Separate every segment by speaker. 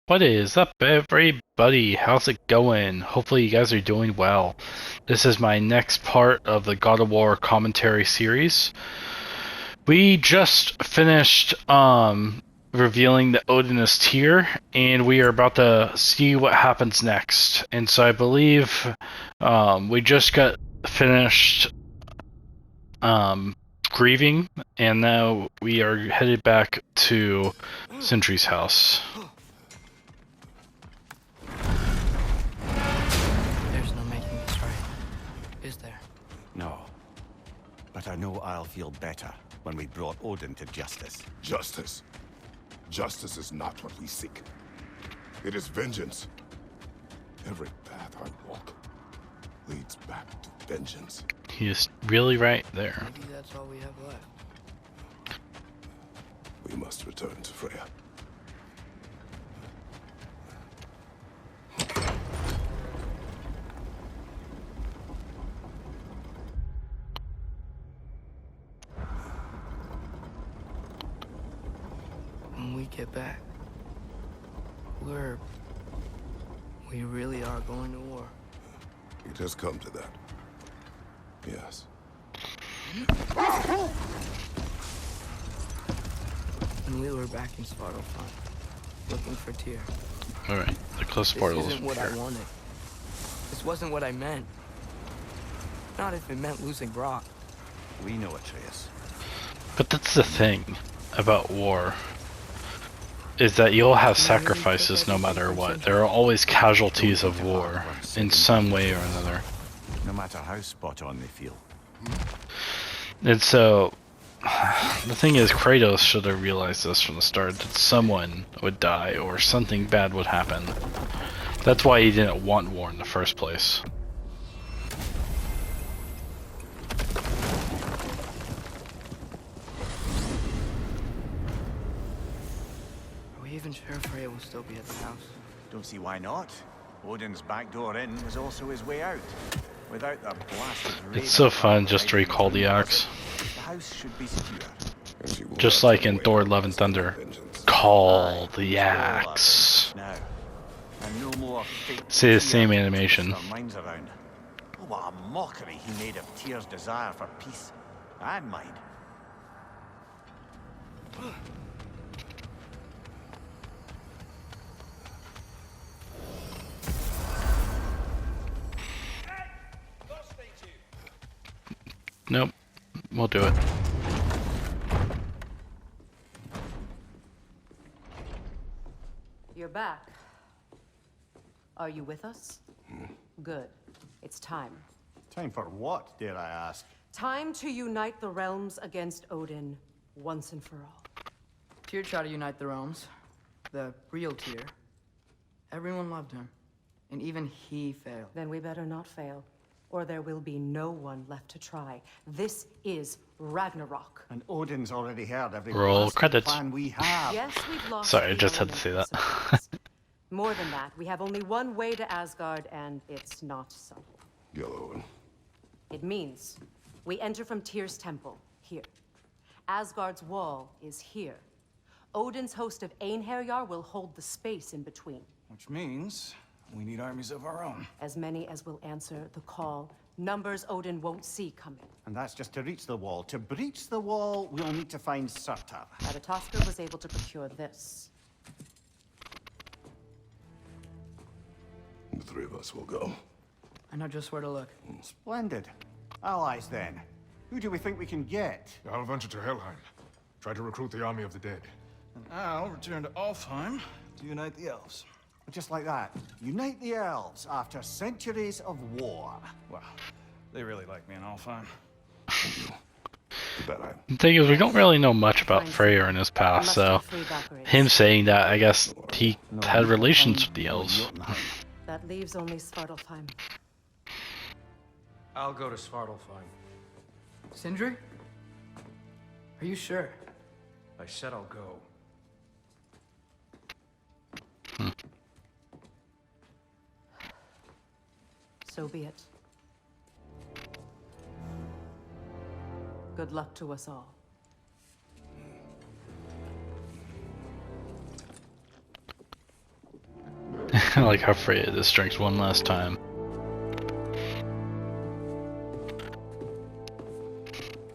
Speaker 1: What is up, everybody? How's it going? Hopefully, you guys are doing well. This is my next part of the God of War commentary series. We just finished revealing that Odin is Tyr, and we are about to see what happens next. And so I believe we just got finished grieving, and now we are headed back to Sindri's house.
Speaker 2: There's no making this right, is there?
Speaker 3: No. But I know I'll feel better when we brought Odin to justice.
Speaker 4: Justice. Justice is not what we seek. It is vengeance. Every path I walk leads back to vengeance.
Speaker 1: He is really right there.
Speaker 2: Maybe that's all we have left.
Speaker 4: We must return to Freya.
Speaker 2: When we get back, we really are going to war.
Speaker 4: It has come to that. Yes.
Speaker 2: When we were back in Svartalfheim, looking for Tyr.
Speaker 1: Alright, the close
Speaker 2: This
Speaker 1: portal is
Speaker 2: isn't what I
Speaker 1: here.
Speaker 2: wanted. This wasn't what I meant. Not if it meant losing Brock.
Speaker 3: We know Atreus.
Speaker 1: But that's the thing about war, is that you'll have sacrifices no matter what. There are always casualties of war, in some way or another.
Speaker 3: No matter how spot on they feel.
Speaker 1: And so, the thing is, Kratos should have realized this from the start, that someone would die, or something bad would happen. That's why he didn't want war in the first place.
Speaker 2: Are we even sure Freya will still be at the house?
Speaker 3: Don't see why not. Odin's back door in was also his way out. Without the blasted
Speaker 1: It's so
Speaker 3: raven
Speaker 1: fun just to
Speaker 3: hiding
Speaker 1: recall the
Speaker 3: in
Speaker 1: axe.
Speaker 3: desert, the house should be secure.
Speaker 4: And she will
Speaker 1: Just
Speaker 4: not
Speaker 1: like
Speaker 4: turn
Speaker 1: in
Speaker 4: away
Speaker 1: Thor
Speaker 4: from
Speaker 1: Love and
Speaker 4: us
Speaker 1: Thunder.
Speaker 4: vengeance.
Speaker 1: Call the
Speaker 3: Spoil that
Speaker 1: axe.
Speaker 3: now. And no more fake
Speaker 1: See the
Speaker 3: Tyr
Speaker 1: same
Speaker 3: to
Speaker 1: animation.
Speaker 3: twist our minds around. Oh, what a mockery he made of Tyr's desire for peace and mine.
Speaker 1: Nope, we'll do it.
Speaker 5: You're back. Are you with us? Good. It's time.
Speaker 3: Time for what, dare I ask?
Speaker 5: Time to unite the realms against Odin once and for all.
Speaker 2: Tyr tried to unite the realms. The real Tyr. Everyone loved him. And even he failed.
Speaker 5: Then we better not fail, or there will be no one left to try. This is Ragnarok.
Speaker 3: And Odin's already heard every
Speaker 1: Roll
Speaker 3: blasted
Speaker 1: credits.
Speaker 3: plan we have.
Speaker 5: Yes, we've lost.
Speaker 1: Sorry, I
Speaker 5: the
Speaker 1: just had to
Speaker 5: element
Speaker 1: say
Speaker 5: of
Speaker 1: that.
Speaker 5: surprise. More than that, we have only one way to Asgard, and it's not subtle.
Speaker 4: Yellow.
Speaker 5: It means we enter from Tyr's temple, here. Asgard's wall is here. Odin's host of Einherjar will hold the space in between.
Speaker 6: Which means we need armies of our own.
Speaker 5: As many as will answer the call. Numbers Odin won't see coming.
Speaker 3: And that's just to reach the wall. To breach the wall, we'll need to find Surtur.
Speaker 5: Ratatoskr was able to procure this.
Speaker 4: The three of us will go.
Speaker 2: I know just where to look.
Speaker 3: Splendid. Allies, then. Who do we think we can get?
Speaker 7: I'll venture to Helheim. Try to recruit the army of the dead.
Speaker 6: And I'll return to Alfheim to unite the elves.
Speaker 3: Just like that. Unite the elves after centuries of war.
Speaker 6: Wow, they really like me in Alfheim.
Speaker 4: That I
Speaker 1: The thing is, we don't really know much about Freyr in his past, so him saying that, I guess he had relations with the elves.
Speaker 5: That leaves only Svartalfheim.
Speaker 8: I'll go to Svartalfheim.
Speaker 2: Sindri? Are you sure?
Speaker 8: I said I'll go.
Speaker 5: So be it. Good luck to us all.
Speaker 1: I like how Freya just drinks one last time.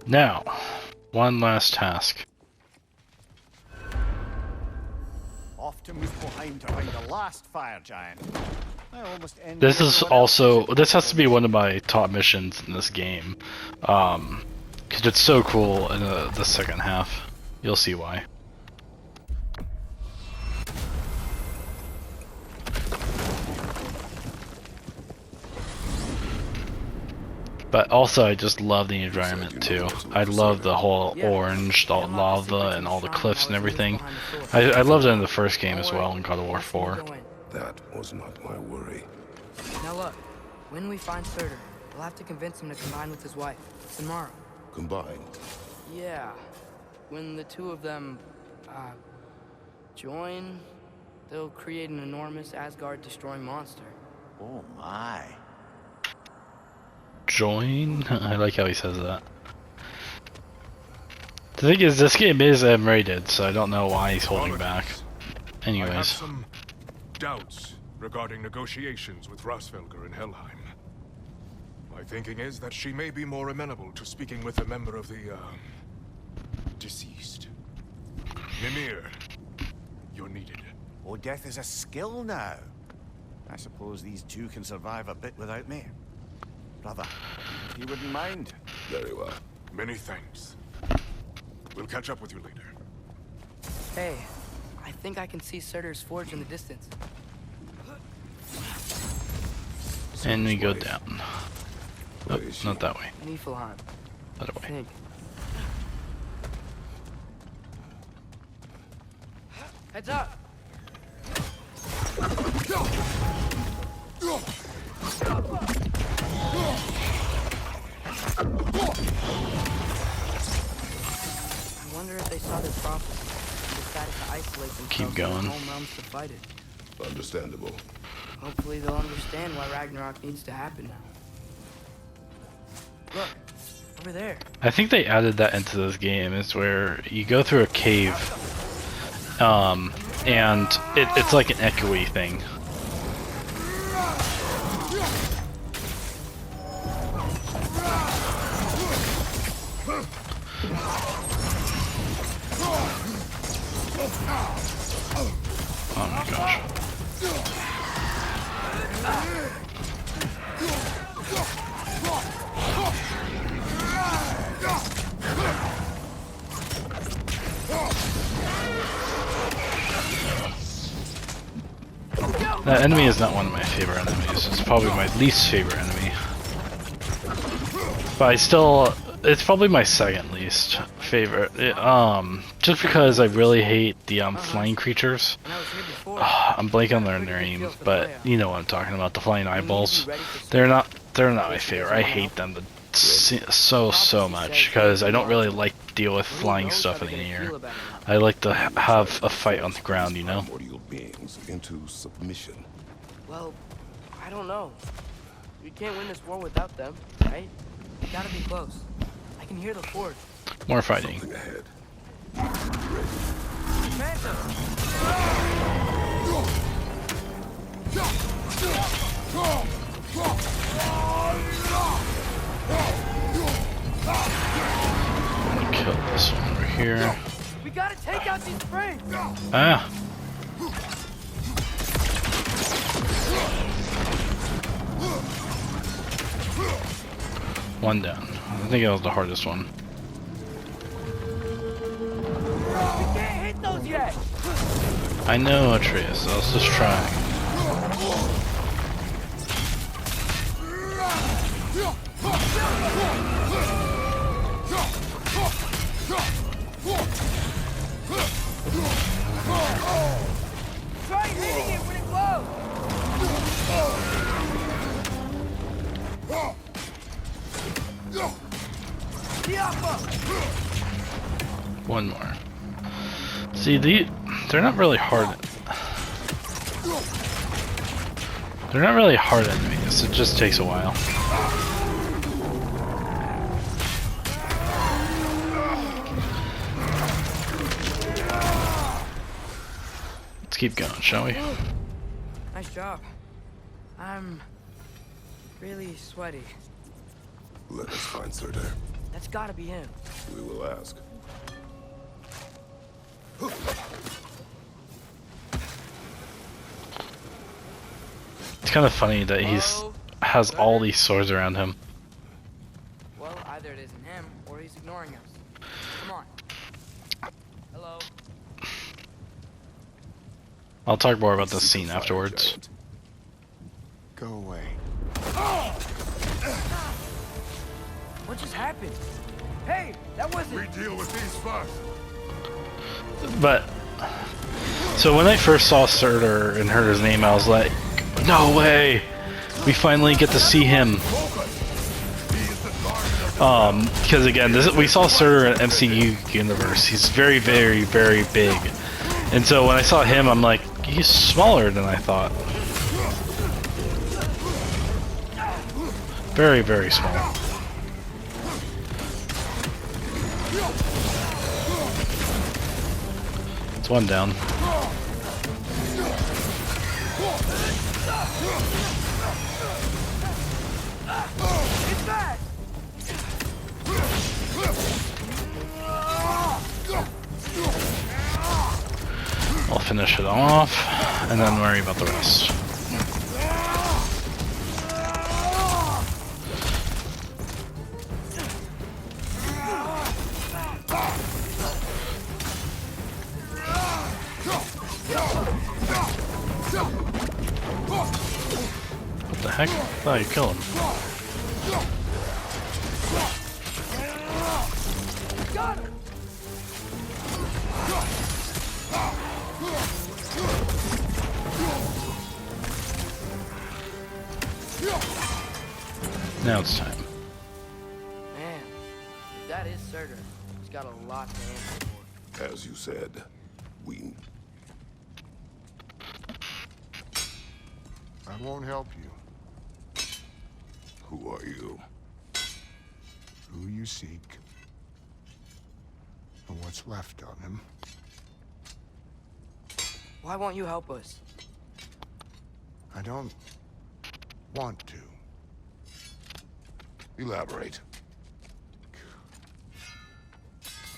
Speaker 1: Now, one last task.
Speaker 3: Off to Muspelheim to find the last fire giant. I almost ended
Speaker 1: This
Speaker 3: with
Speaker 1: is
Speaker 3: someone
Speaker 1: also,
Speaker 3: else's
Speaker 1: this has to be one of my top missions in this game. Because it's so cool in the second half. You'll see why. But also, I just love the environment too. I love the whole orange, the lava, and all the cliffs and everything. I loved it in the first game as well in God of War 4.
Speaker 4: That was not my worry.
Speaker 2: Now look, when we find Surtur, we'll have to convince him to combine with his wife, Samara.
Speaker 4: Combined.
Speaker 2: Yeah. When the two of them, join, they'll create an enormous Asgard-destroying monster.
Speaker 3: Oh my.
Speaker 1: Join? I like how he says that. The thing is, this game is M-rated, so I don't know why he's holding back.
Speaker 7: I have
Speaker 1: Anyways,
Speaker 7: some doubts regarding negotiations with Rasvelger in Helheim. My thinking is that she may be more amenable to speaking with a member of the, deceased. Mimir, you're needed.
Speaker 3: Oh, death is a skill now. I suppose these two can survive a bit without me. Brother, if you wouldn't mind.
Speaker 4: Very well.
Speaker 7: Many thanks. We'll catch up with you later.
Speaker 2: Hey, I think I can see Surtur's forge in the distance.
Speaker 1: and we go down. Oh, not that way.
Speaker 2: Niflheim,
Speaker 1: That
Speaker 2: I
Speaker 1: way.
Speaker 2: think. Heads up! I wonder if they saw their prophecy and decided to isolate themselves
Speaker 1: Keep
Speaker 2: in
Speaker 1: going.
Speaker 2: their home realms to fight it.
Speaker 4: Understandable.
Speaker 2: Hopefully they'll understand why Ragnarok needs to happen now. Look, over there.
Speaker 1: I think they added that into this game. Is where you go through a cave, and it's like an echoey thing. Oh my gosh. That enemy is not one of my favorite enemies. It's probably my least favorite enemy. But I still, it's probably my second least favorite. Just because I really hate the flying creatures.
Speaker 2: When I was here before,
Speaker 1: I'm blanking on their names, but you know what I'm talking about. The flying eyeballs. They're not my favorite. I hate them so much because I don't really like to deal with flying stuff in the air. I like to have a fight on the ground, you know.
Speaker 4: Primordial beings into submission.
Speaker 2: well, I don't know. We can't win this war without them, right? We gotta be close. I can hear the forge.
Speaker 1: More fighting.
Speaker 4: Something ahead.
Speaker 1: I'm gonna kill this one over here.
Speaker 2: We gotta take out these frames!
Speaker 1: Ah. One down. I think that was the hardest one.
Speaker 2: We can't hit those yet!
Speaker 1: I know, Atreus. I was just trying.
Speaker 2: Try hitting it when it glows!
Speaker 1: One more. See, they're not really hard. They're not really hard enemies. It just takes a while. Let's keep going, shall we?
Speaker 2: Nice Nice job. I'm really sweaty.
Speaker 4: Let us find Surtur.
Speaker 2: That's gotta be him.
Speaker 4: We will ask.
Speaker 1: It's kind of funny that has all these swords around him.
Speaker 2: Well, either it isn't him, or he's ignoring us. Come on. Hello.
Speaker 1: I'll talk more about this
Speaker 4: Seek a
Speaker 1: scene
Speaker 4: fire
Speaker 1: afterwards.
Speaker 4: giant.
Speaker 3: Go away.
Speaker 2: What just happened? Hey, that wasn't...
Speaker 4: We deal with these first.
Speaker 1: But so when I first saw Surtur and heard his name, I was like, no way! We finally get to see him. Because again, we saw Surtur in MCU universe. He's very, very, very big. And so when I saw him, I'm like, he's smaller than I thought. Very, very small. It's one down. I'll finish it off, and then worry about the rest. What the heck? Oh, you killed him. Now it's time.
Speaker 2: Man, that is Surtur. He's got a lot to answer for.
Speaker 4: As you said, we...
Speaker 9: I won't help you.
Speaker 4: Who are you?
Speaker 9: Who you seek, and what's left of him.
Speaker 2: Why won't you help us?
Speaker 9: I don't want to.
Speaker 4: Elaborate.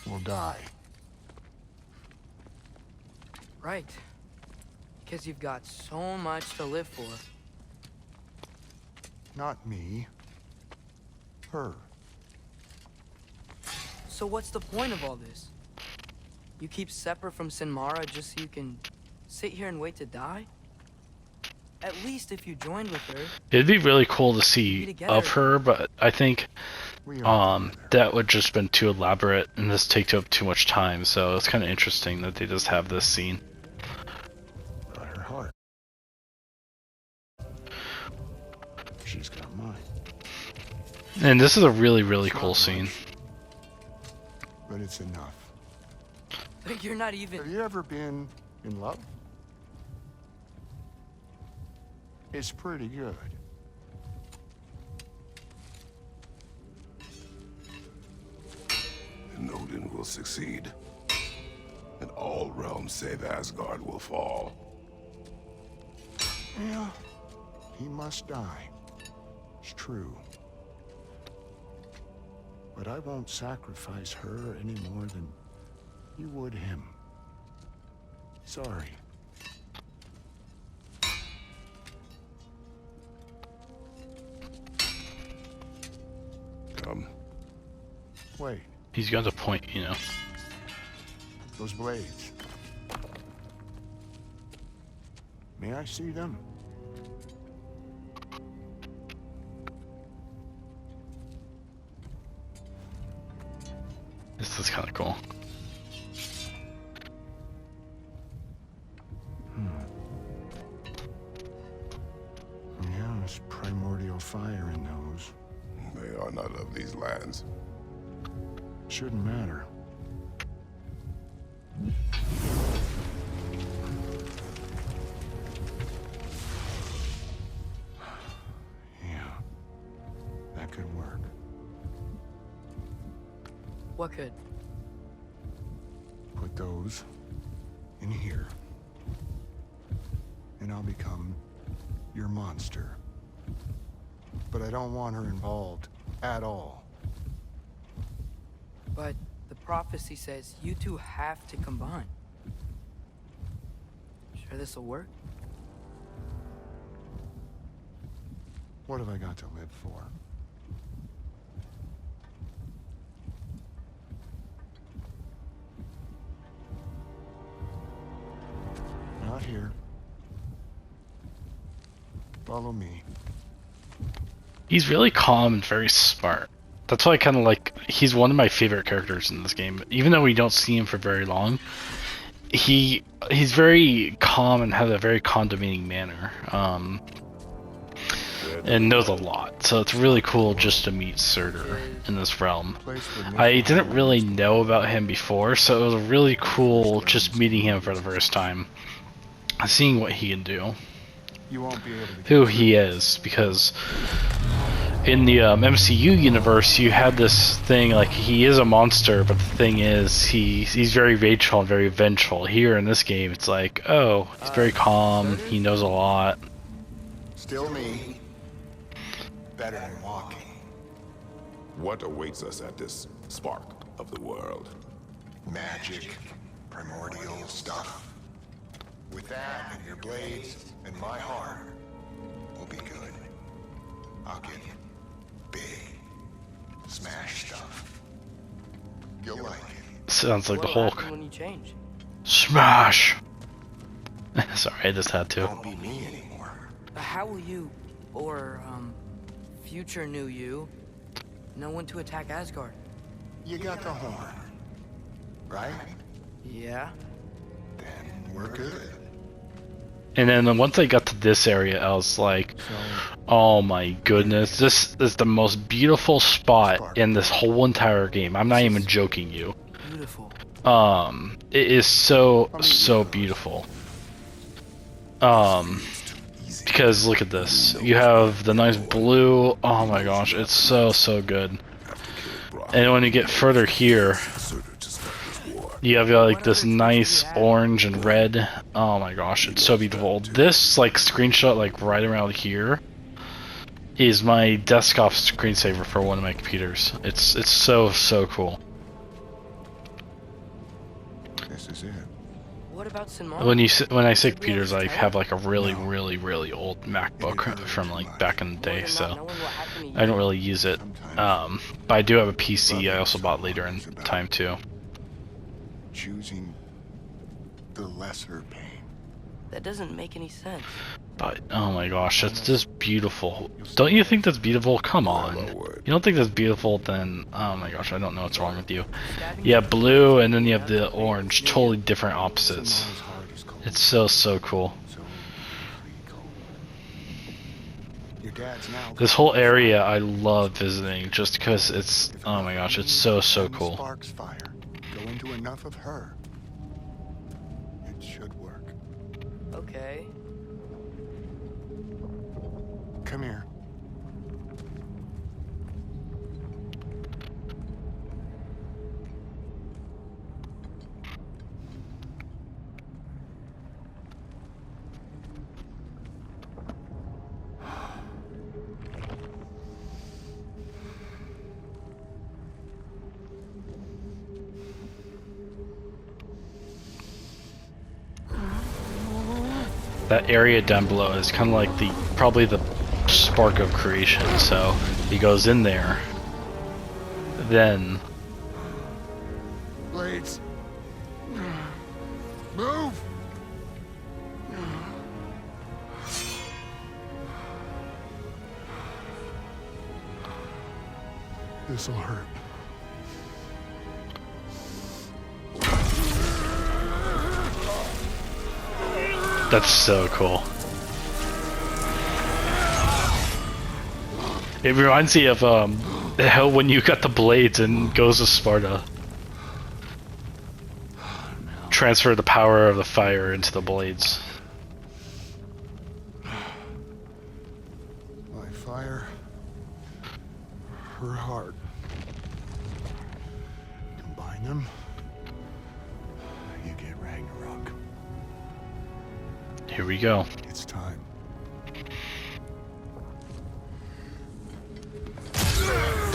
Speaker 9: We'll die.
Speaker 2: Right. Because you've got so much to live for.
Speaker 9: Not me. Her.
Speaker 2: So what's the point of all this? You keep separate from Sinmara just so you can sit here and wait to die? At least if you joined with her...
Speaker 1: It'd be really cool to see of her, but I think that would just been too elaborate and just take up too much time, so it's kind of interesting that they just have this scene.
Speaker 9: But her heart. She's got mine.
Speaker 1: And this is a really, really cool scene.
Speaker 9: But it's enough.
Speaker 2: But you're not even...
Speaker 9: Have you ever been in love? It's pretty good.
Speaker 4: And Odin will succeed. And all realms save Asgard will fall.
Speaker 9: Yeah, he must die. It's true. But I won't sacrifice her any more than you would him. Sorry.
Speaker 4: Come.
Speaker 9: Wait,
Speaker 1: He's got a point, you know.
Speaker 9: those blades. May I see them?
Speaker 1: This is kind of cool.
Speaker 9: Yeah, there's primordial fire in those.
Speaker 4: They are not of these lands.
Speaker 9: Shouldn't matter. Yeah, that could work.
Speaker 2: What could?
Speaker 9: Put those in here. And I'll become
Speaker 10: your monster. But I don't want her involved at all.
Speaker 2: But the prophecy says you two have to combine. Sure this'll work?
Speaker 10: What have I got to live for? Not here. Follow me.
Speaker 1: He's really calm and very smart. That's why I kind of like. He's one of my favorite characters in this game. Even though we don't see him for very long, he's very calm and has a very condescending manner. And knows a lot. So it's really cool just to meet Surtur in this realm. I didn't really know about him before, so it was really cool just meeting him for the first time. Seeing what he can do.
Speaker 10: You won't be able to
Speaker 1: Who he is, because in the MCU universe, you had this thing like he is a monster, but the thing is he's very vengeful and very vengeful. Here in this game, it's like, oh, he's very calm. He knows a lot.
Speaker 10: Still me. Better than walking.
Speaker 4: What awaits us at this spark of the world?
Speaker 10: Magic, primordial stuff. With that and your blades and my heart, we'll be good. I'll get big, smash stuff. You'll like it.
Speaker 1: Sounds like the
Speaker 2: What'll
Speaker 1: Hulk.
Speaker 2: happen when you change?
Speaker 1: Smash! Sorry, I just had to.
Speaker 10: Won't be me anymore.
Speaker 2: How will you, or future new you, know when to attack Asgard?
Speaker 10: You got the horn, right?
Speaker 2: Yeah.
Speaker 10: Then we're good.
Speaker 1: And then once I got to this area, I was like, oh my goodness, this is the most beautiful spot in this whole entire game. I'm not even joking you.
Speaker 2: Beautiful.
Speaker 1: It is so beautiful. Because look at this. You have the nice blue. Oh my gosh, it's so good. And when you get further here, you have like this nice orange and red. Oh my gosh, it's so beautiful. This like screenshot like right around here is my desktop screensaver for one of my computers. It's so cool.
Speaker 10: This is it.
Speaker 2: What about Sinmara?
Speaker 1: When I say computers, I have like a really old MacBook from like back in the day, so I don't really use it. But I do have a PC I also bought later in time too.
Speaker 10: Choosing the lesser pain.
Speaker 2: That doesn't make any sense.
Speaker 1: But oh my gosh, that's just beautiful. Don't you think that's beautiful? Come on. You don't think that's beautiful? Then oh my gosh, I don't know what's wrong with you. You have blue and then you have the orange, totally different opposites. It's so cool. This whole area I love visiting just because it's oh my gosh, it's so cool.
Speaker 10: Sparks fire. Go into enough of her. It should work.
Speaker 2: Okay.
Speaker 10: Come here.
Speaker 1: That area down below is kind of like probably the spark of creation, so he goes in there, then
Speaker 10: Blades. Move! This'll hurt.
Speaker 1: that's so cool. It reminds me of how when you got the blades in Ghost of Sparta. Transfer the power of the fire into the blades.
Speaker 10: My fire. Her heart. Combine them. You get Ragnarok.
Speaker 1: Here we go.
Speaker 10: It's time.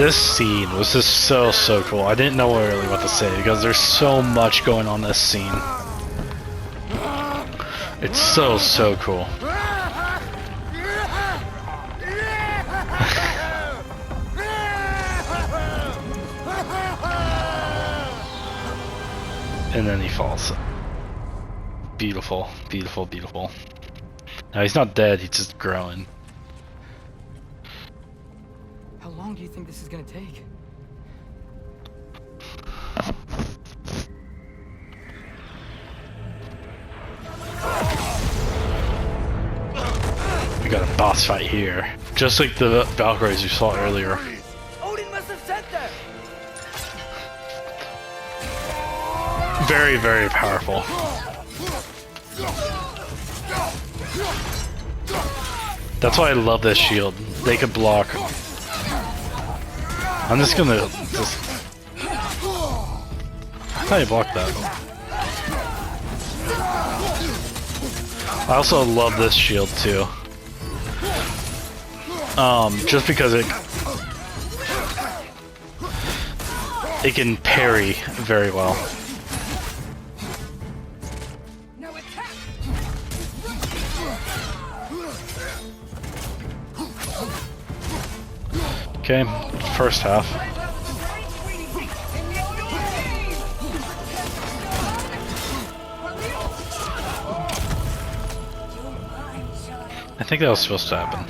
Speaker 1: This scene was just so cool. I didn't know really what to say because there's so much going on in this scene. It's so cool. And then he falls. Beautiful, beautiful, beautiful. Now he's not dead, he's just growing.
Speaker 2: How long do you think this is gonna take?
Speaker 1: We got a boss fight here. Just like the Valkyries we saw earlier.
Speaker 2: Odin must have sent them!
Speaker 1: Very, very powerful. That's why I love this shield. They can block. I'm just gonna how do you block that? I also love this shield too. Just because it can parry very well. Okay, first half. I think that was supposed to happen.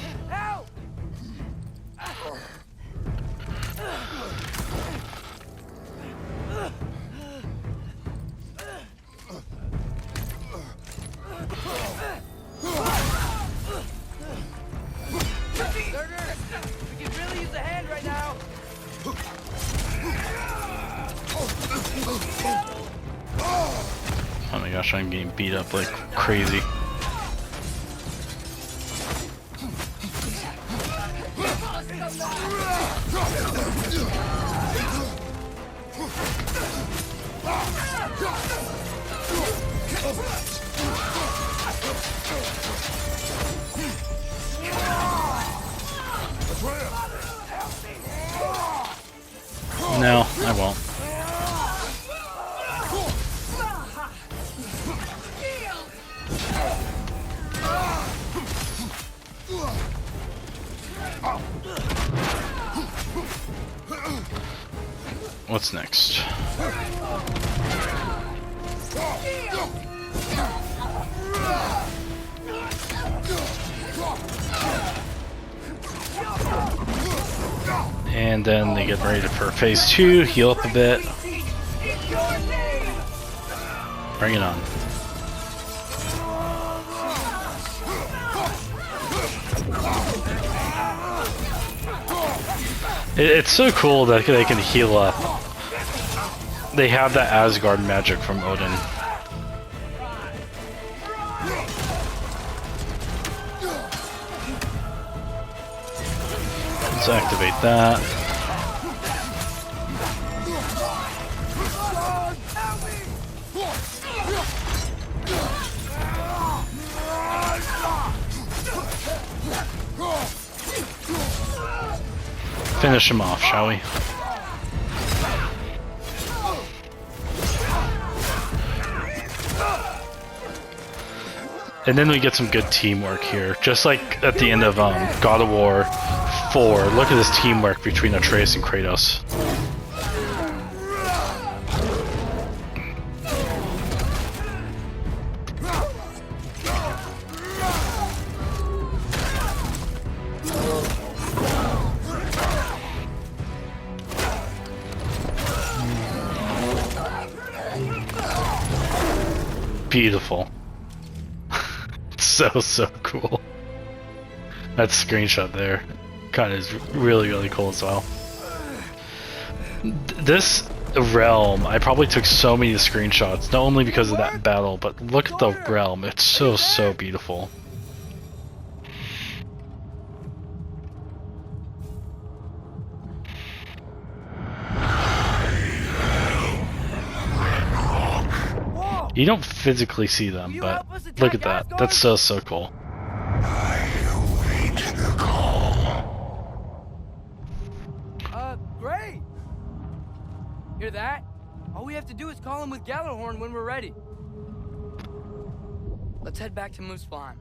Speaker 1: Oh my gosh, I'm getting beat up like crazy. No, I won't. What's next? And then they get ready for phase 2, heal up a bit. Bring it on. It's so cool that they can heal up. They have that Asgard magic from Odin. Let's activate that. Finish him off, shall we? And then we get some good teamwork here, just like at the end of God of War 4. Look at this teamwork between Atreus and Kratos. Beautiful. So cool. That screenshot there kind of is really cool as well. This realm, I probably took so many screenshots, not only because of that battle, but look at the realm. It's so beautiful. You don't physically see them, but look at that. That's so cool.
Speaker 2: Hear that? All we have to do is call him with Gjallarhorn when we're ready. Let's head back to Muspelheim.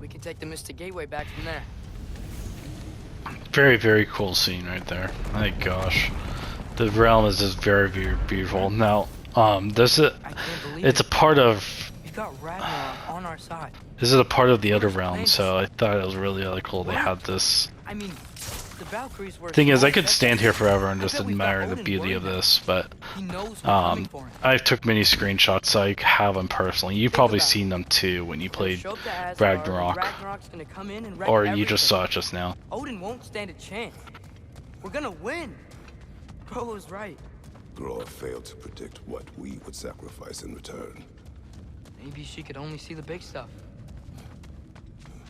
Speaker 2: We can take the Mystic Gateway back from there.
Speaker 1: Very, very cool scene right there. My gosh. The realm is just very, very beautiful. Now, this is it's a part of
Speaker 2: We've got Ragnarok on our side.
Speaker 1: this is a part of the other realm, so I thought it was really cool they had this.
Speaker 2: I mean, the Valkyries were
Speaker 1: Thing is, I could stand here forever and just admire the beauty of this, but I took many screenshots so I have them personally. You've probably seen them too when you played Ragnarok, or you just saw it just now.
Speaker 2: Odin won't stand a chance. We're gonna win. Frollo's right.
Speaker 4: Groa failed to predict what we would sacrifice in return.
Speaker 2: Maybe she could only see the big stuff.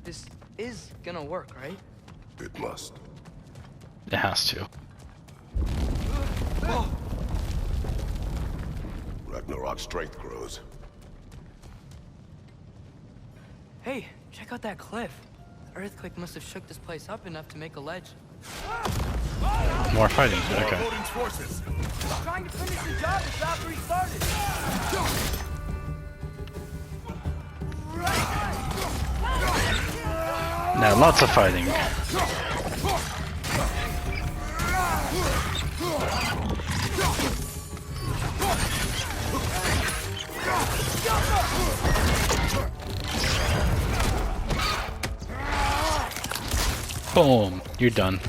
Speaker 2: This is gonna work, right?
Speaker 4: It must.
Speaker 1: It has to.
Speaker 4: Ragnarok's strength grows.
Speaker 2: Hey, check out that cliff. The earthquake must have shook this place up enough to make a ledge.
Speaker 1: More fighting. Okay.
Speaker 2: Trying to finish the job as Valkyrie started.
Speaker 1: Now, lots of fighting. Boom, you're done.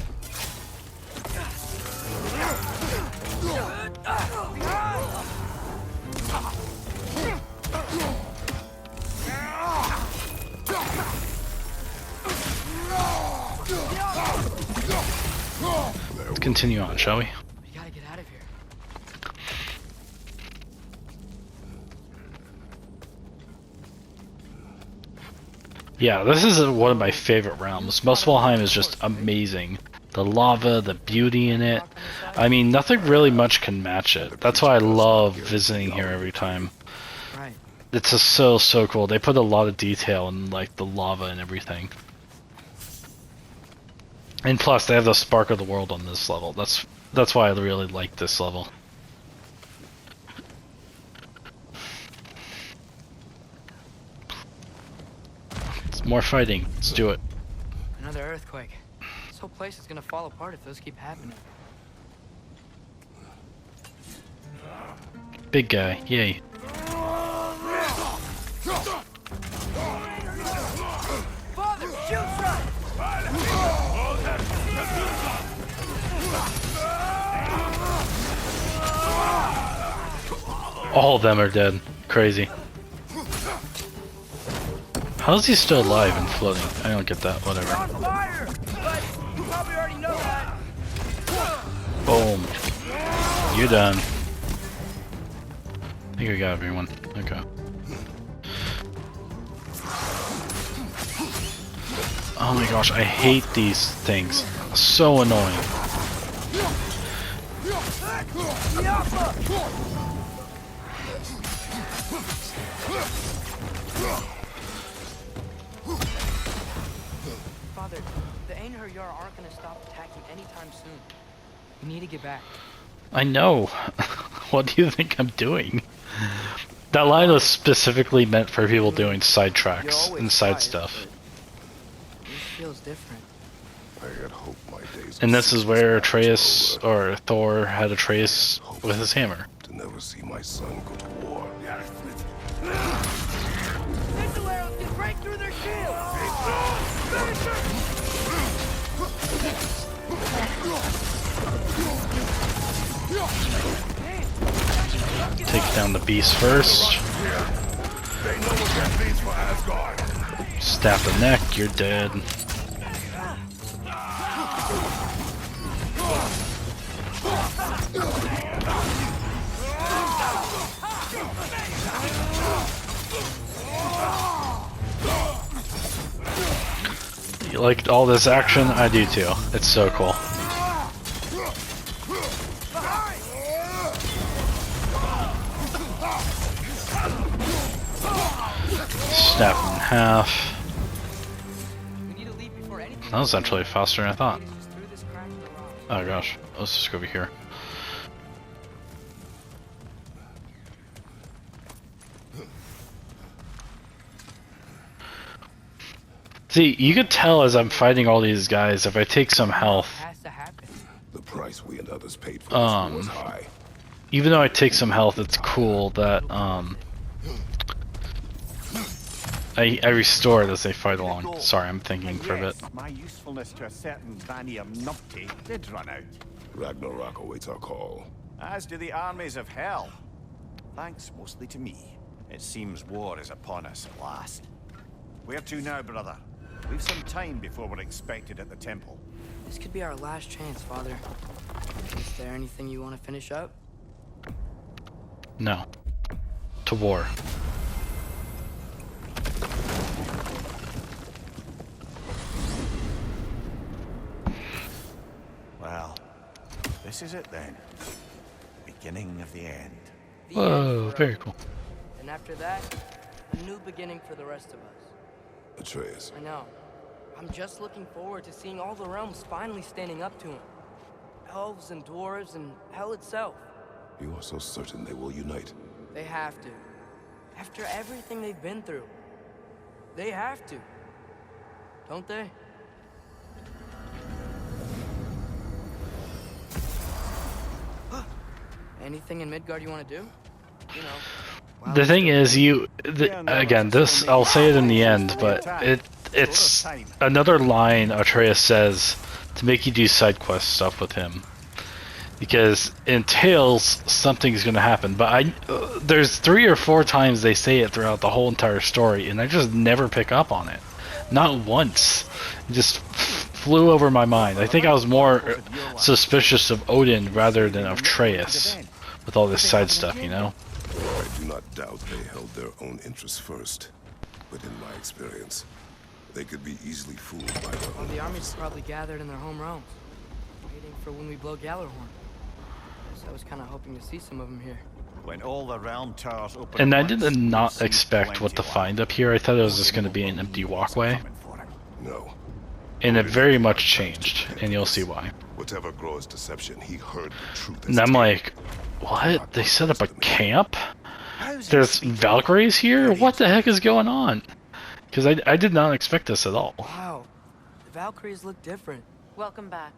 Speaker 1: Let's continue on, shall we?
Speaker 2: We gotta get out of here.
Speaker 1: Yeah, this is one of my favorite realms. Muspelheim is just amazing. The lava, the beauty in it. I mean, nothing really much can match it. That's why I love visiting here every time.
Speaker 2: Right.
Speaker 1: It's just so cool. They put a lot of detail in like the lava and everything. And plus, they have the spark of the world on this level. That's why I really like this level. It's more fighting. Let's do it.
Speaker 2: Another earthquake. This whole place is gonna fall apart if those keep happening.
Speaker 1: Big guy. Yay.
Speaker 2: Father, shoot shot!
Speaker 1: All of them are dead. Crazy. How is he still alive and floating? I don't get that. Whatever.
Speaker 2: On fire! But you probably already know that.
Speaker 1: Boom. You're done. I think I got everyone. Okay. Oh my gosh, I hate these things. So annoying.
Speaker 2: Father, the Einherjar aren't gonna stop attacking anytime soon. We need to get back.
Speaker 1: I know. What do you think I'm doing? That line was specifically meant for people doing side tracks and side stuff.
Speaker 2: This feels different.
Speaker 4: I had hoped my days
Speaker 1: And this is where Atreus, or Thor, had Atreus with his hammer.
Speaker 4: to never see my son go to war.
Speaker 2: Missile arrows can break through their shields!
Speaker 1: Take down the beast first. Stab the neck, you're dead. You like all this action? I do too. It's so cool. Snap in half. That was actually faster than I thought. Oh gosh, let's just go over here. See, you could tell as I'm fighting all these guys, if I take some health,
Speaker 2: Has to happen.
Speaker 4: The price we and others paid for this war was high.
Speaker 1: even though I take some health, it's cool that, I restore it as they fight along. Sorry, I'm thinking for a bit.
Speaker 3: My usefulness to a certain Vanir numpty did run out.
Speaker 4: Ragnarok awaits our call.
Speaker 3: As do the armies of hell. Thanks mostly to me. It seems war is upon us at last. Where to now, brother? We've some time before we're expected at the temple.
Speaker 2: This could be our last chance, Father. Is there anything you want to finish up?
Speaker 1: No. To war.
Speaker 3: Well, this is it then. Beginning of the end.
Speaker 2: The
Speaker 1: Whoa,
Speaker 2: end
Speaker 1: very
Speaker 2: forever.
Speaker 1: cool.
Speaker 2: And after that, a new beginning for the rest of us.
Speaker 4: Atreus,
Speaker 2: I know. I'm just looking forward to seeing all the realms finally standing up to him. Elves and dwarves and hell itself.
Speaker 4: you are so certain they will unite.
Speaker 2: They have to. After everything they've been through. They have to. Don't they? Anything in Midgard you want to do? You know.
Speaker 1: The thing is, again, this, I'll say it in the end, but it's another line Atreus says to make you do side quest stuff with him. Because in Tales, something's gonna happen, but there's 3 or 4 times they say it throughout the whole entire story, and I just never pick up on it. Not once. It just flew over my mind. I think I was more suspicious of Odin rather than of Atreus with all this side stuff, you know?
Speaker 4: I do not doubt they held their own interests first. But in my experience, they could be easily fooled by their
Speaker 2: Well,
Speaker 4: own
Speaker 2: the army's probably gathered in their home realms, waiting for when we blow Gjallarhorn. So I was kind of hoping to see some of them here.
Speaker 3: When all the realm towers open.
Speaker 1: And I
Speaker 3: at once,
Speaker 1: did not
Speaker 3: we'll see
Speaker 1: expect what to
Speaker 3: plenty
Speaker 1: find up here. I thought it was just going to be an empty walkway.
Speaker 4: No.
Speaker 1: And it very much changed, and you'll see why.
Speaker 4: Whatever Groa's deception, he heard the truth.
Speaker 1: And I'm like, what? They set up a camp? There's Valkyries here? What the heck is going on? Because I did not expect this at all.
Speaker 2: Wow, the Valkyries look different.
Speaker 5: Welcome back.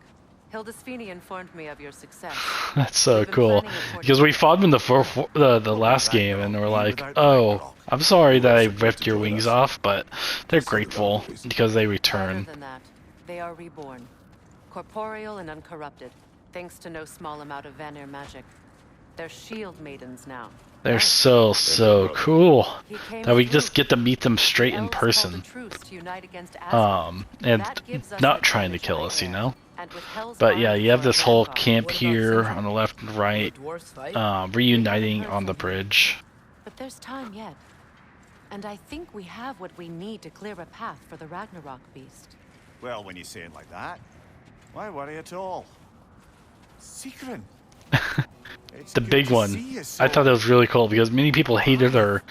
Speaker 5: Hildisfini informed me of your success.
Speaker 1: That's so cool. Because we fought them in the last game, and we're like, oh, I'm sorry that I ripped your wings off, but they're grateful because they return.
Speaker 5: Better than that, they are reborn. Corporeal and uncorrupted, thanks to no small amount of Vanir magic. They're shield maidens now.
Speaker 1: They're so cool that we just get to meet them straight in person. And not trying to kill us, you know? But yeah, you have this whole camp here on the left and right, reuniting on the bridge.
Speaker 5: But there's time yet. And I think we have what we need to clear a path for the Ragnarok beast.
Speaker 3: Well, when you say it like that, why worry at all? Sigrun.
Speaker 1: The big one. I thought that was really cool because many people hated her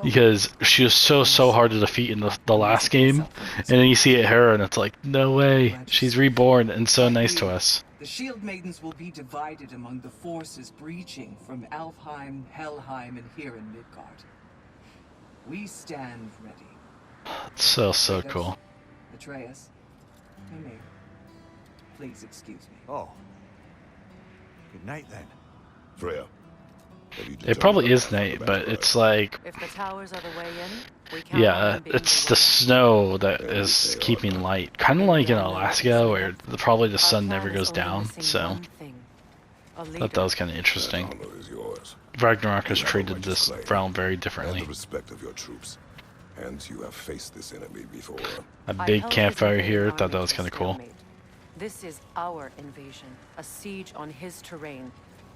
Speaker 1: because she was so hard to defeat in the last game, and then you see her and it's like, no way, she's reborn and so nice to us.
Speaker 11: The Shield Maidens will be divided among the forces breaching from Alfheim, Helheim, and here in Midgard. We stand ready.
Speaker 1: It's so cool.
Speaker 11: Atreus, come here. Please excuse me.
Speaker 3: Oh. Good night then.
Speaker 4: Freya.
Speaker 1: It probably is night, but it's like,
Speaker 5: If the towers are the way in, we count
Speaker 1: yeah,
Speaker 5: on them being
Speaker 1: it's
Speaker 5: the
Speaker 1: the
Speaker 5: way
Speaker 1: snow that is keeping light. Kind of like in Alaska where probably the sun never goes down, so I thought that was kind of interesting. Ragnarok has treated this realm very differently.
Speaker 4: The respect of your troops, and you have faced this enemy before.
Speaker 1: A big campfire here, thought that was kind of cool.
Speaker 5: This is our invasion, a siege on his terrain.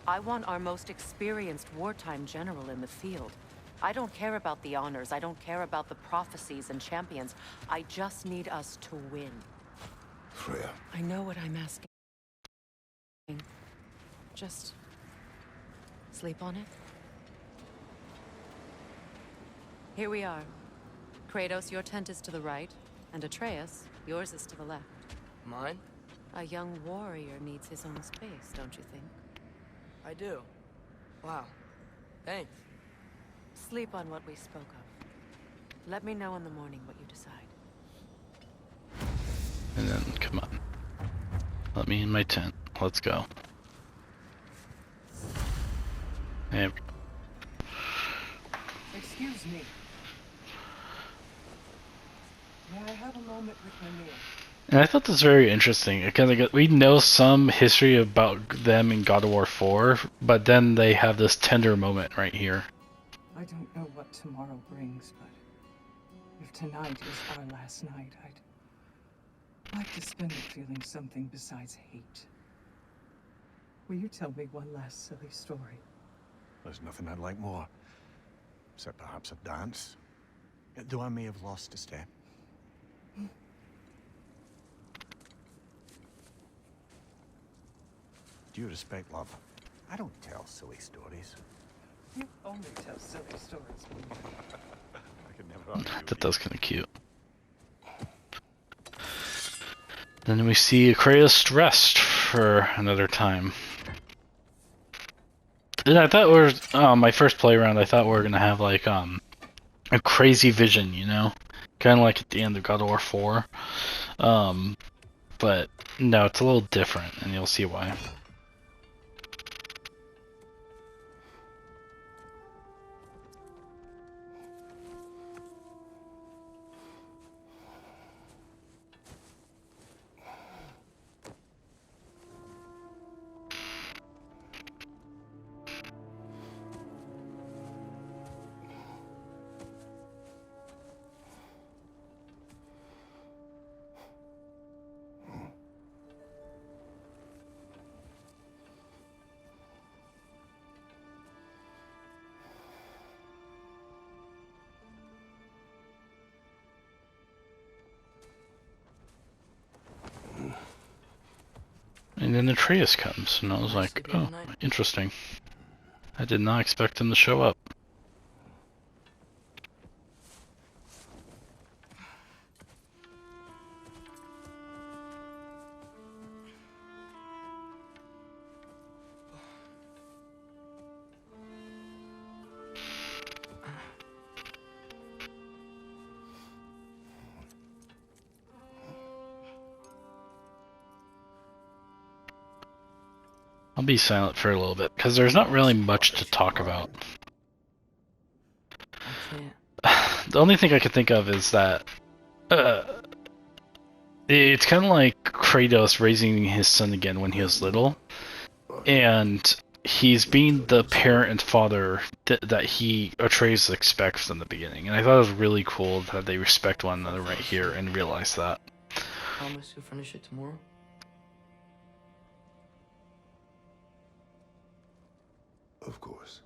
Speaker 5: I want our most experienced wartime general in the field. I don't care about the honors, I don't care about the prophecies and champions. I just need us to win.
Speaker 4: Freya.
Speaker 5: I know what I'm asking. Just sleep on it. Here we are. Kratos, your tent is to the right, and Atreus, yours is to the left.
Speaker 2: Mine?
Speaker 5: A young warrior needs his own space, don't you think?
Speaker 2: I do. Wow. Thanks.
Speaker 5: Sleep on what we spoke of. Let me know in the morning what you decide.
Speaker 1: And then, come on. Let me in my tent. Let's go. There we go.
Speaker 11: Excuse me. May I have a moment with my meal?
Speaker 1: And I thought this was very interesting. We know some history about them in God of War 4, but then they have this tender moment right here.
Speaker 11: I don't know what tomorrow brings, but if tonight is our last night, I'd like to spend it feeling something besides hate. Will you tell me one last silly story?
Speaker 3: There's nothing I'd like more. Except perhaps a dance. Though I may have lost a step. Due respect, love, I don't tell silly stories.
Speaker 11: You only tell silly stories.
Speaker 3: I could never argue with
Speaker 1: That was kind of cute. Then we see Kratos rest for another time. And I thought my first play around, I thought we were gonna have like a crazy vision, you know, kind of like at the end of God of War 4. But no, it's a little different, and you'll see why. And then Atreus comes, and I was like, oh, interesting. I did not expect him to show up. I'll be silent for a little bit, because there's not really much to talk about. The only thing I could think of is that it's kind of like Kratos raising his son again when he was little, and he's being the parent and father that Atreus expects in the beginning. And I thought it was really cool that they respect one another right here and realize that.
Speaker 2: Promise to finish it tomorrow?
Speaker 4: Of course.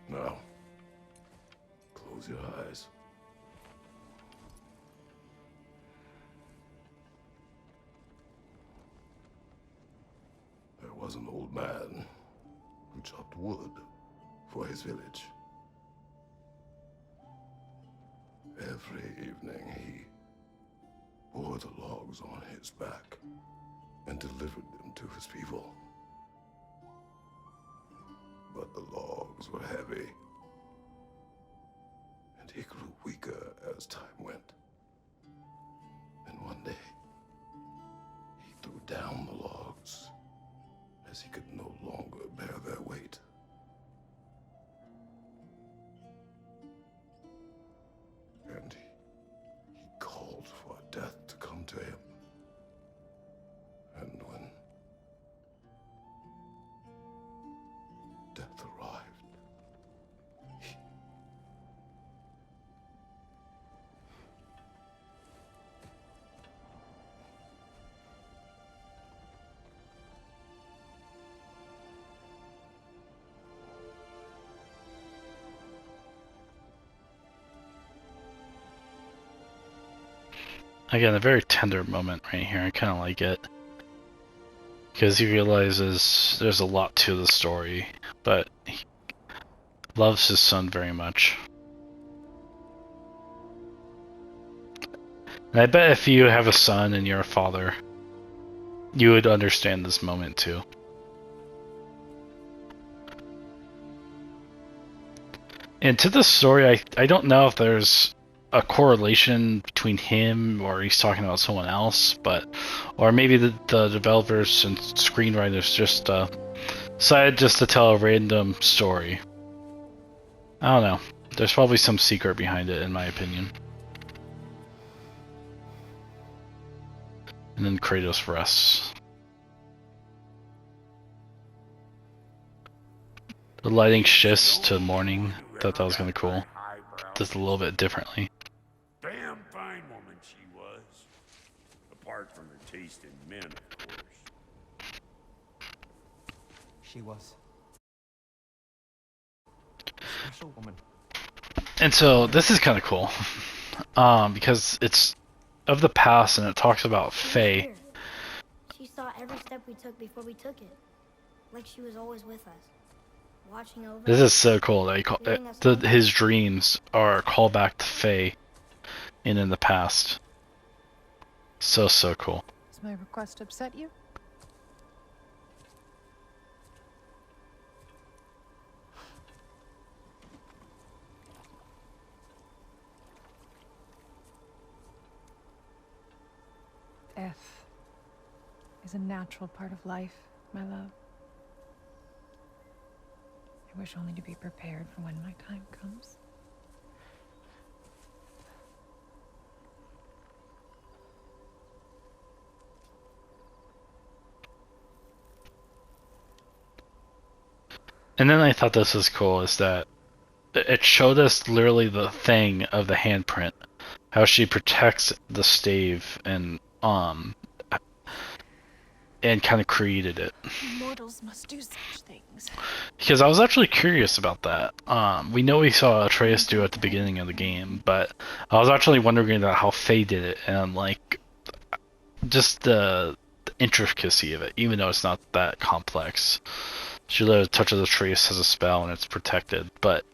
Speaker 4: Now, close your eyes. There was an old man who chopped wood for his village. Every evening he bore the logs on his back and delivered them to his people. But the logs were heavy, and he grew weaker as time went. And one day, he threw down the logs, as he could no longer bear their weight. And he called for death to come to him. And when death arrived,
Speaker 1: Again, a very tender moment right here. I kind of like it. Because he realizes there's a lot to the story, but he loves his son very much. And I bet if you have a son and you're a father, you would understand this moment too. And to this story, I don't know if there's a correlation between him or he's talking about someone else, or maybe the developers and screenwriters just decided just to tell a random story. I don't know. There's probably some secret behind it, in my opinion. And then Kratos rests. The lighting shifts to morning. Thought that was kind of cool. Just a little bit differently.
Speaker 12: Damn fine woman she was. Apart from her taste in men, of course.
Speaker 2: She was. A special woman.
Speaker 1: And so this is kind of cool, because it's of the past and it talks about Faye.
Speaker 13: She saw every step we took before we took it, like she was always with us, watching over.
Speaker 1: This is so cool that his dreams are a callback to Faye, in the past. So cool.
Speaker 14: Does my request upset you? Death is a natural part of life, my love. I wish only to be prepared for when my time comes.
Speaker 1: And then I thought this was cool, is that it showed us literally the thing of the handprint, how she protects the stave and kind of created it.
Speaker 14: Mortals must do such things.
Speaker 1: Because I was actually curious about that. We know we saw Atreus do it at the beginning of the game, but I was actually wondering about how Faye did it, and like just the intricacy of it, even though it's not that complex. She literally touches Atreus as a spell and it's protected. But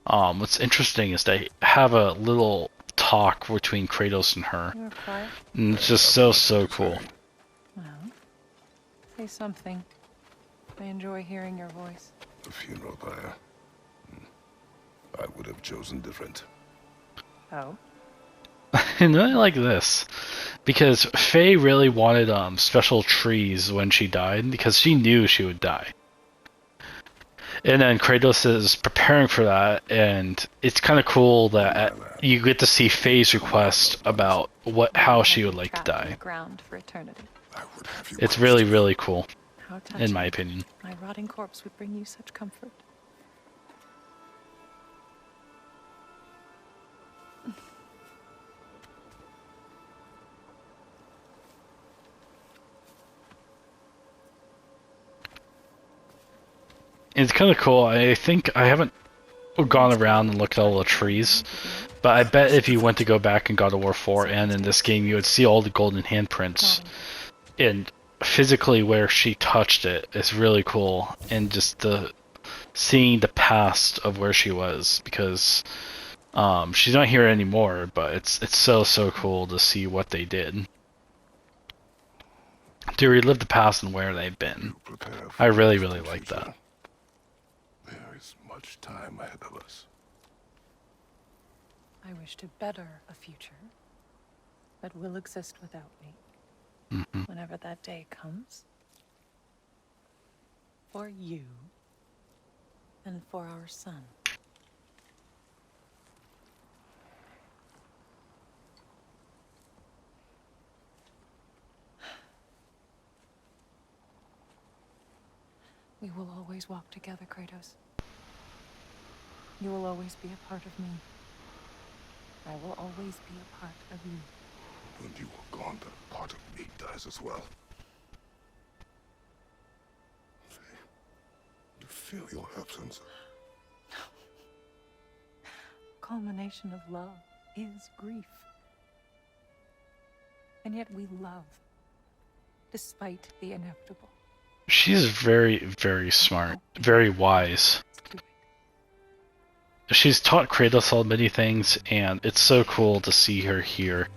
Speaker 1: what's interesting is they have a little talk between Kratos and her, and it's just so cool.
Speaker 14: Well, say something. I enjoy hearing your voice.
Speaker 4: The funeral pyre. I would have chosen different.
Speaker 14: Oh?
Speaker 1: And I like this, because Faye really wanted special trees when she died, because she knew she would die. And then Kratos is preparing for that, and it's kind of cool that you get to see Faye's request about how she would like to die.
Speaker 14: Ground for eternity.
Speaker 1: It's really cool, in my opinion.
Speaker 14: My rotting corpse would bring you such comfort.
Speaker 1: It's kind of cool. I think I haven't gone around and looked at all the trees, but I bet if you went to go back in God of War 4 and in this game, you would see all the golden handprints. And physically where she touched it is really cool, and just seeing the past of where she was, because she's not here anymore, but it's so cool to see what they did to relive the past and where they've been. I really like that.
Speaker 4: There is much time ahead of us.
Speaker 14: I wish to better a future that will exist without me. Whenever that day comes. For you and for our son. We will always walk together, Kratos. You will always be a part of me. I will always be a part of you.
Speaker 4: When you are gone, that part of me dies as well. You feel your absence.
Speaker 14: Culmination of love is grief. And yet we love, despite the inevitable.
Speaker 1: She's very smart, very wise. She's taught Kratos all many things, and it's so cool to see her here.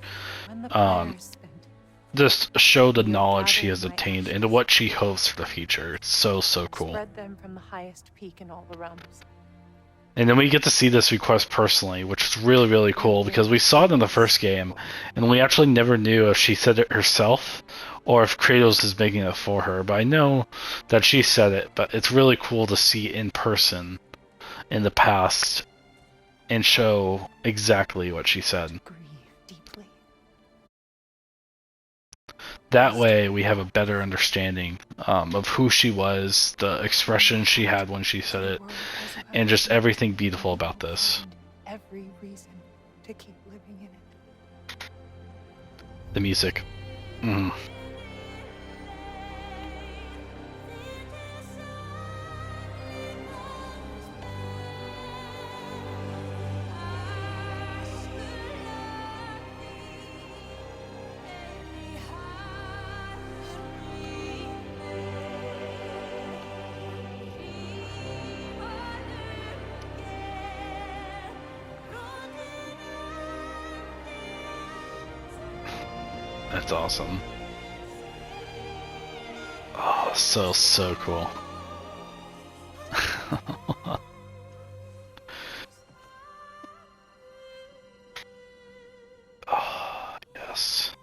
Speaker 1: Just show the knowledge she has obtained and what she hopes for the future. It's so cool.
Speaker 14: Spread them from the highest peak in all the realms.
Speaker 1: And then we get to see this request personally, which is really, really cool because we saw it in the first game, and we actually never knew if she said it herself or if Kratos is making it for her. But I know that she said it, but it's really cool to see in person in the past and show exactly what she said. That way we have a better understanding of who she was, the expression she had when she said it, and just everything beautiful about this.
Speaker 14: Every reason to keep living in it.
Speaker 1: The music. Mm. That's awesome. Oh, so cool. Oh, yes.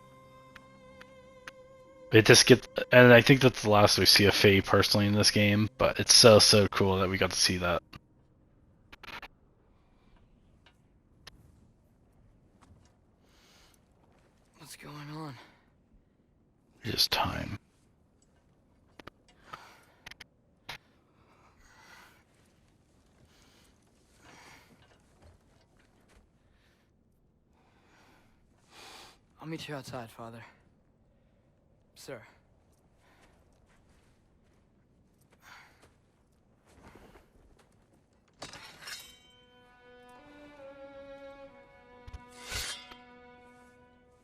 Speaker 1: It just gets, and I think that's the last we see of Faye personally in this game, but it's so cool that we got to see that.
Speaker 2: What's going on?
Speaker 1: Just time.
Speaker 2: I'll meet you outside, Father. Sir.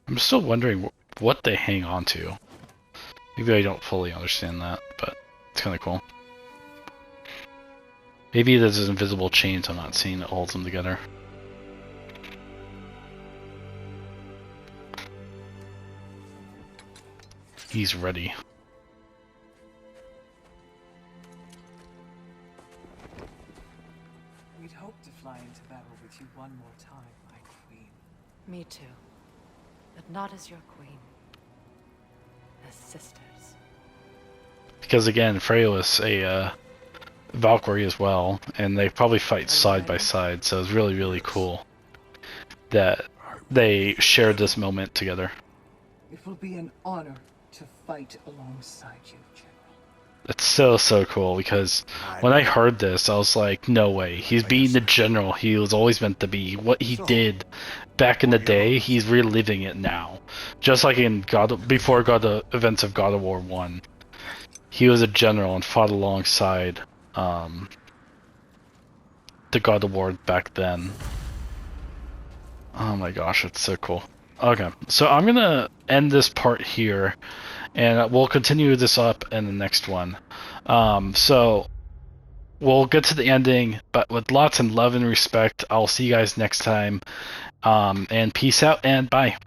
Speaker 1: I'm still wondering what they hang on to. Maybe I don't fully understand that, but it's kind of cool. Maybe there's invisible chains I'm not seeing that holds them together. He's ready.
Speaker 11: We'd hoped to fly into battle with you one more time, my queen.
Speaker 5: Me too. But not as your queen. As sisters.
Speaker 1: Because again, Freya was a Valkyrie as well, and they probably fight side by side, so it's really cool that they shared this moment together.
Speaker 11: It will be an honor to fight alongside you, General.
Speaker 1: It's so cool because when I heard this, I was like, no way. He's being the general he was always meant to be. What he did back in the day, he's reliving it now. Just like in before the events of God of War 1. He was a general and fought alongside the God of War back then. Oh my gosh, it's so cool. Okay, so I'm gonna end this part here, and we'll continue this up in the next one. So we'll get to the ending, but with lots of love and respect. I'll see you guys next time, and peace out and bye.